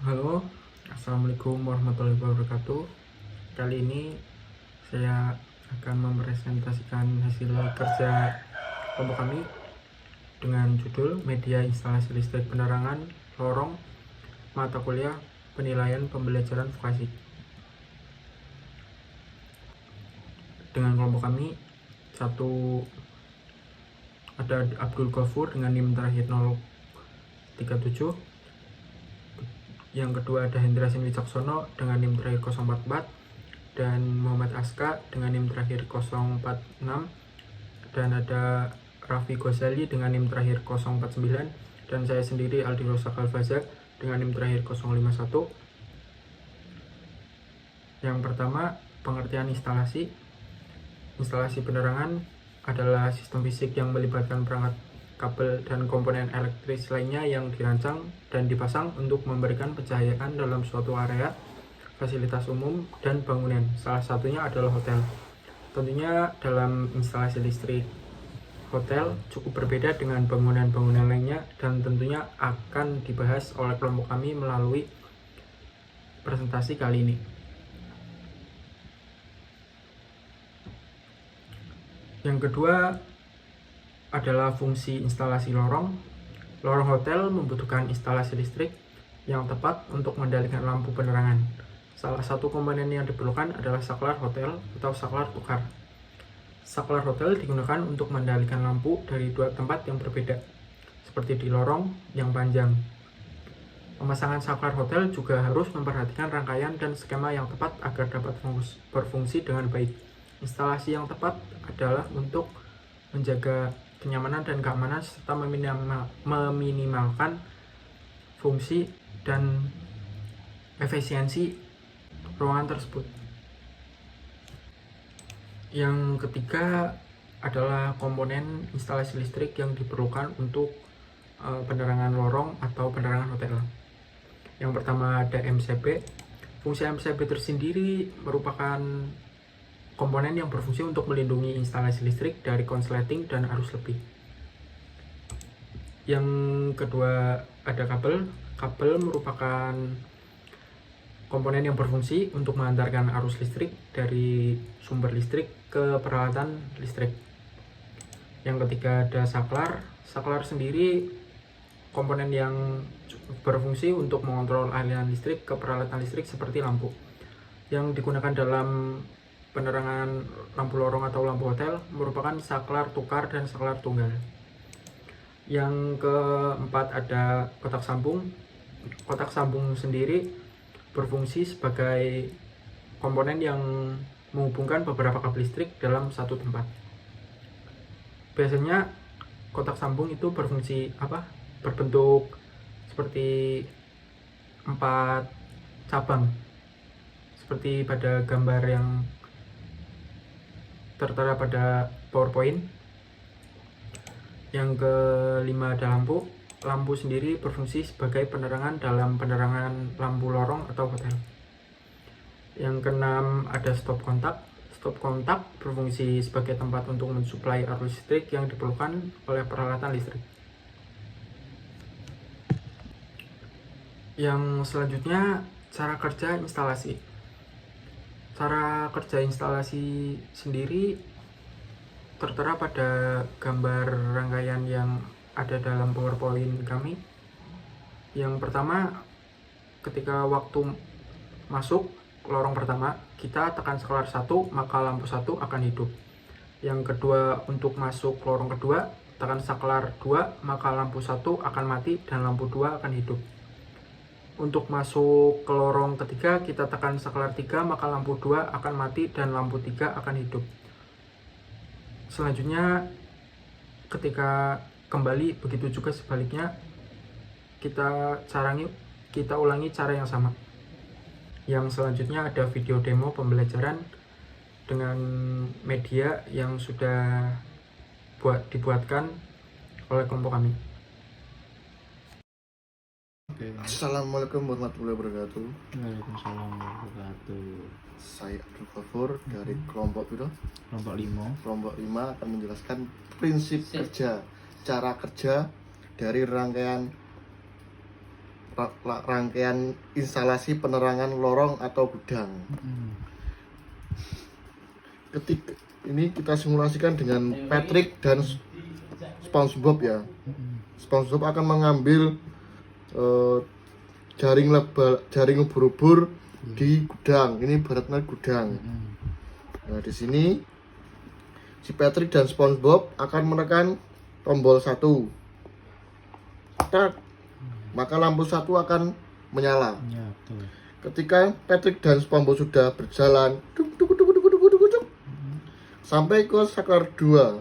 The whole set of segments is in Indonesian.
Halo, Assalamualaikum warahmatullahi wabarakatuh. Kali ini saya akan mempresentasikan hasil kerja kelompok kami dengan judul Media Instalasi Listrik Penerangan Lorong Mata Kuliah Penilaian Pembelajaran Vokasi. Dengan kelompok kami, satu ada Abdul Ghafur dengan NIM terakhir 037. Yang kedua ada Hendra Sin Wicaksono dengan NIM terakhir 044, dan Muhammad Aska dengan NIM terakhir 046, dan ada Raffi Ghazali dengan NIM terakhir 049, dan saya sendiri Aldi Rosa Kalfaza dengan NIM terakhir 051. Yang pertama, pengertian instalasi. Instalasi penerangan adalah sistem fisik yang melibatkan perangkat, kabel, dan komponen elektris lainnya yang dirancang dan dipasang untuk memberikan pencahayaan dalam suatu area, fasilitas umum, dan bangunan. Salah satunya adalah hotel. Tentunya dalam instalasi listrik hotel cukup berbeda dengan bangunan-bangunan lainnya, dan tentunya akan dibahas oleh kelompok kami melalui presentasi kali ini. Yang kedua adalah fungsi instalasi lorong. Lorong hotel membutuhkan instalasi listrik yang tepat untuk mengendalikan lampu penerangan. Salah satu komponen yang diperlukan adalah saklar hotel atau saklar tukar. Saklar hotel digunakan untuk mengendalikan lampu dari dua tempat yang berbeda, seperti di lorong yang panjang. Pemasangan saklar hotel juga harus memperhatikan rangkaian dan skema yang tepat agar dapat berfungsi dengan baik. Instalasi yang tepat adalah untuk menjaga kenyamanan dan keamanan serta meminimalkan fungsi dan efisiensi ruangan tersebut. Yang ketiga adalah komponen instalasi listrik yang diperlukan untuk penerangan lorong atau penerangan hotel. Yang pertama ada MCB. Fungsi MCB tersendiri merupakan komponen yang berfungsi untuk melindungi instalasi listrik dari konsleting dan arus lebih. Yang kedua ada kabel. Kabel merupakan komponen yang berfungsi untuk mengantarkan arus listrik dari sumber listrik ke peralatan listrik. Yang ketiga ada saklar. Saklar sendiri komponen yang berfungsi untuk mengontrol aliran listrik ke peralatan listrik seperti lampu. Yang digunakan dalam penerangan lampu lorong atau lampu hotel merupakan saklar tukar dan saklar tunggal. Yang keempat ada kotak sambung. Kotak sambung sendiri berfungsi sebagai komponen yang menghubungkan beberapa kabel listrik dalam satu tempat. Biasanya kotak sambung itu berbentuk seperti 4 cabang, seperti pada gambar yang tertera pada PowerPoint. Yang kelima ada lampu. Lampu sendiri berfungsi sebagai penerangan dalam penerangan lampu lorong atau hotel. Yang keenam ada stop kontak. Stop kontak berfungsi sebagai tempat untuk mensuplai arus listrik yang diperlukan oleh peralatan listrik. Yang selanjutnya cara kerja instalasi. Cara kerja instalasi sendiri tertera pada gambar rangkaian yang ada dalam PowerPoint kami. Yang pertama, ketika waktu masuk lorong pertama, kita tekan saklar 1, maka lampu 1 akan hidup. Yang kedua, untuk masuk lorong kedua, tekan saklar 2, maka lampu 1 akan mati dan lampu 2 akan hidup. Untuk masuk ke lorong ketiga, kita tekan saklar 3, maka lampu 2 akan mati dan lampu 3 akan hidup. Selanjutnya, ketika kembali, begitu juga sebaliknya, kita ulangi cara yang sama. Yang selanjutnya ada video demo pembelajaran dengan media yang sudah dibuatkan oleh kelompok kami. Assalamualaikum warahmatullahi wabarakatuh. Waalaikumsalam warahmatullahi wabarakatuh. Saya Abdul Ghafur dari kelompok itu. Kelompok 5. Kelompok 5 akan menjelaskan prinsip kerja, cara kerja dari rangkaian rangkaian instalasi penerangan lorong atau gudang. Ketika ini kita simulasikan dengan Patrick dan SpongeBob ya. SpongeBob akan mengambil jaring ubur-ubur di gudang. Ini ibaratnya gudang. Nah, di sini si Patrick dan SpongeBob akan menekan tombol 1. Tak, maka lampu 1 akan menyala. Ya, betul. Ketika Patrick dan SpongeBob sudah berjalan sampai ke saklar 2.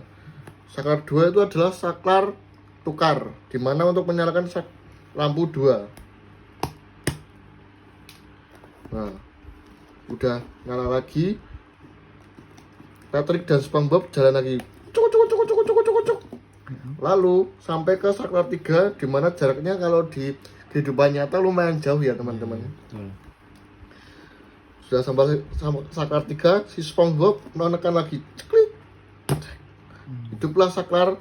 Saklar 2 itu adalah saklar tukar, di mana untuk menyalakan lampu 2. Nah, udah nyala lagi. Patrick dan SpongeBob jalan lagi. Cuk. Lalu sampai ke saklar 3, di mana jaraknya kalau di kehidupan nyata lumayan jauh ya teman-teman. Betul. Sudah sampai saklar 3, si SpongeBob menekan lagi. Ceklik. Hiduplah saklar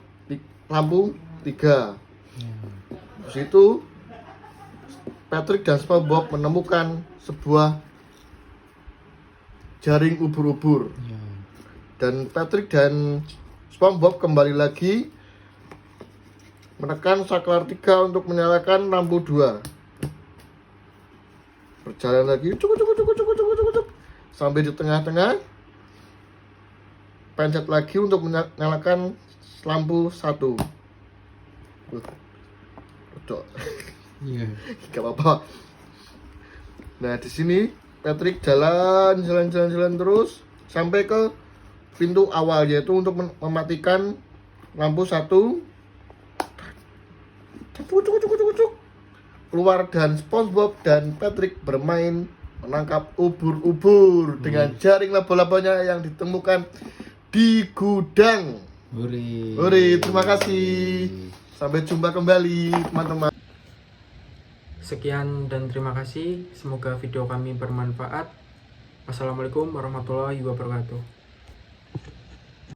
lampu 3. Di situ Patrick dan SpongeBob menemukan sebuah jaring ubur-ubur. Ya. Dan Patrick dan SpongeBob kembali lagi menekan saklar 3 untuk menyalakan lampu 2. Berjalan lagi cuk, sampai di tengah-tengah, pencet lagi untuk menyalakan lampu 1. Iya. Gak apa-apa. Nah, di sini Patrick jalan terus sampai ke pintu awal, yaitu untuk mematikan lampu 1. Keluar dan SpongeBob dan Patrick bermain menangkap ubur-ubur dengan jaring laba-labanya yang ditemukan di gudang. Hore, Terima kasih. Sampai jumpa kembali teman-teman. Sekian dan terima kasih. Semoga video kami bermanfaat. Wassalamualaikum warahmatullahi wabarakatuh.